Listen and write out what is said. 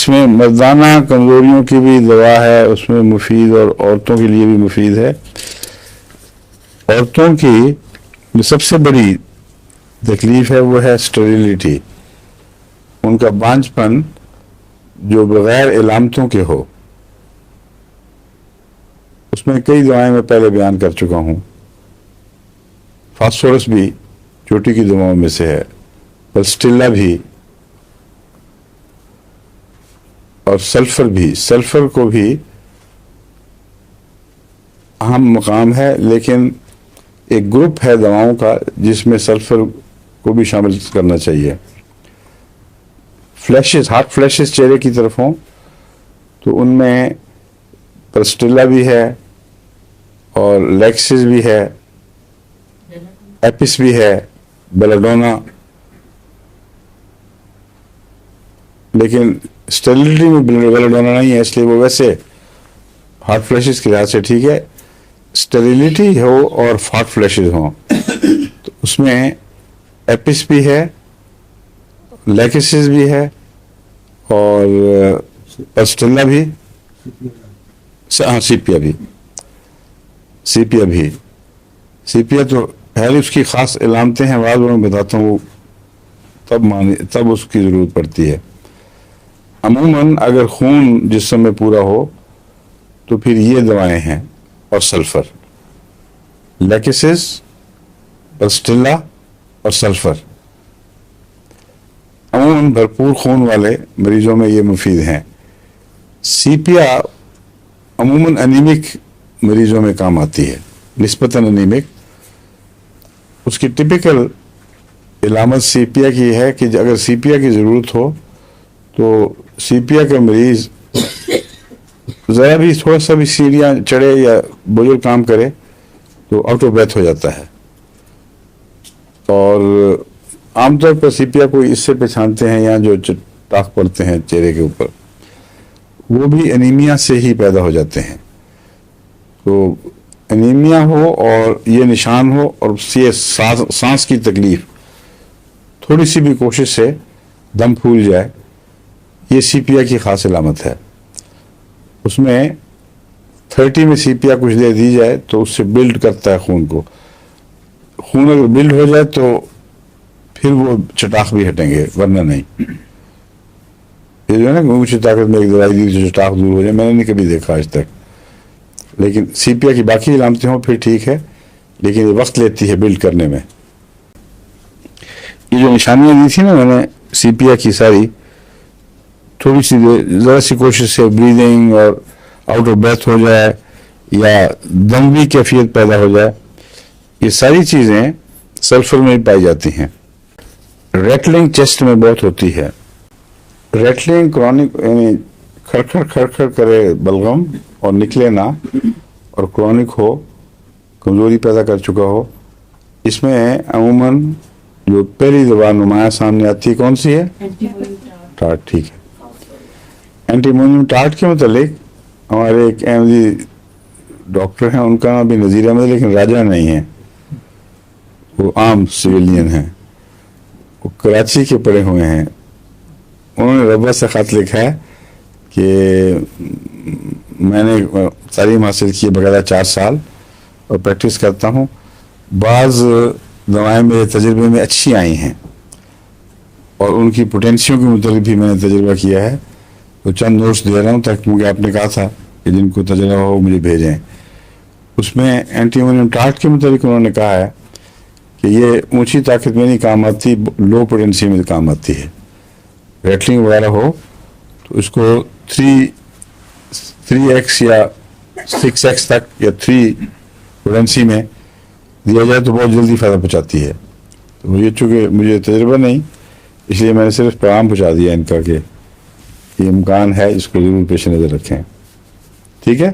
اس میں مردانہ کمزوریوں کی بھی دوا ہے، اس میں مفید، اور عورتوں کے لیے بھی مفید ہے۔ عورتوں کی جو سب سے بڑی تکلیف ہے وہ ہے اسٹیریلٹی، ان کا بانجھ پن جو بغیر علامتوں کے ہو۔ اس میں کئی دوائیں میں پہلے بیان کر چکا ہوں۔ فاسفورس بھی چوٹی کی دواؤں میں سے ہے، پلسٹیلا بھی، اور سلفر بھی۔ سلفر کو بھی اہم مقام ہے، لیکن ایک گروپ ہے دواؤں کا جس میں سلفر کو بھی شامل کرنا چاہیے۔ فلیشز، ہاٹ فلیشز چہرے کی طرف ہوں تو ان میں پلسٹیلا بھی ہے، اور لیکسز بھی ہے، ایپس بھی ہے، بیلاڈونا۔ لیکن اسٹیریلٹی میں بیلاڈونا نہیں ہے، اس لیے وہ ویسے ہاٹ فلیشز کے لحاظ سے ٹھیک ہے۔ اسٹیریلٹی ہو اور ہاٹ فلیشز ہوں تو اس میں ایپس بھی ہے، لیکسز بھی ہے، اور پلسٹیلا بھی، سیپیا بھی۔ سیپیا بھی، سیپیا تو ہے، اس کی خاص علامتیں ہیں، بعد میں بتاتا ہوں، تب اس کی ضرورت پڑتی ہے۔ عموماً اگر خون جسم میں پورا ہو تو پھر یہ دوائیں ہیں، اور سلفر، لیکسز، پلسٹیلا اور سلفر۔ عموماً بھرپور خون والے مریضوں میں یہ مفید ہیں۔ سیپیا عموماً انیمک مریضوں میں کام آتی ہے، نسبتاً انیمک۔ اس کی ٹپیکل علامت سیپیا کی ہے کہ اگر سیپیا کی ضرورت ہو تو سیپیا کا مریض ذرا بھی تھوڑا سا بھی سیڑھیاں چڑھے یا بزرگ کام کرے تو آؤٹ آف بریتھ ہو جاتا ہے۔ اور عام طور پر سیپیا کو اس سے پہچانتے ہیں، یا جو ٹاک پڑتے ہیں چہرے کے اوپر، وہ بھی انیمیا سے ہی پیدا ہو جاتے ہیں۔ تو انیمیا ہو اور یہ نشان ہو، اور یہ سانس کی تکلیف، تھوڑی سی بھی کوشش سے دم پھول جائے، یہ سیپیا کی خاص علامت ہے۔ اس میں 30 میں سیپیا کچھ دے دی جائے تو اس سے بلڈ کرتا ہے خون کو۔ خون اگر بلڈ ہو جائے تو پھر وہ چٹاخ بھی ہٹیں گے، ورنہ نہیں۔ یہ جو ہے نا اونچی طاقت میں ایک دوائی دی جو چٹاخ دور ہو جائے، میں نے نہیں کبھی دیکھا آج تک۔ لیکن سیپیا کی باقی علامتیں ہوں پھر ٹھیک ہے، لیکن یہ وقت لیتی ہے بلڈ کرنے میں۔ یہ جو نشانیاں دی تھی نا میں نے سیپیا کی ساری، تھوڑی سی ذرا سی کوشش سے بریدنگ اور آؤٹ آف بریتھ ہو جائے، یا دم کی کیفیت پیدا ہو جائے، یہ ساری چیزیں سلفر میں پائی جاتی ہیں۔ ریٹلنگ چیسٹ میں بہت ہوتی ہے۔ ریٹلنگ کرونک، یعنی کھڑ کرے بلغم اور نکلے نہ، اور کرونک ہو، کمزوری پیدا کر چکا ہو، اس میں عموماً جو پہلی دوا نمایاں سامنے آتی ہے کون سی ہے؟ ٹارٹ۔ ٹھیک ہے، اینٹی امونیم ٹارٹ کے متعلق ہمارے ایک احمدی ڈاکٹر ہیں، ان کا نام بھی نذیر احمد، لیکن راجہ نہیں ہے، وہ عام سویلین ہیں، وہ کراچی کے پڑھے ہوئے ہیں۔ انہوں نے ربع سے خط لکھا ہے کہ میں نے تعلیم حاصل کی باقاعدہ 4 سال اور پریکٹس کرتا ہوں، بعض دوائیں میرے تجربے میں اچھی آئی ہیں، اور ان کی پوٹینسیوں کے متعلق بھی میں نے تجربہ کیا ہے، تو چند نوٹس دے رہا ہوں تاکہ مجھے آپ نے کہا تھا کہ جن کو تجربہ ہو مجھے بھیجیں۔ اس میں اینٹی امونیم ٹارٹ کے متعلق انہوں نے کہا ہے کہ یہ اونچی طاقت میں نہیں کام آتی، لو پوٹینسی میں کام آتی ہے۔ ریٹلنگ وغیرہ ہو تو اس کو 3x یا 6x تک یا 3 پوٹینسی میں دیا جائے تو بہت جلدی فائدہ پہنچاتی ہے۔ تو یہ چونکہ مجھے تجربہ نہیں، اس لیے میں نے صرف پیغام پہنچا دیا ان کا کہ یہ امکان ہے، اس کو ضرور پیش نظر رکھیں۔ ٹھیک ہے۔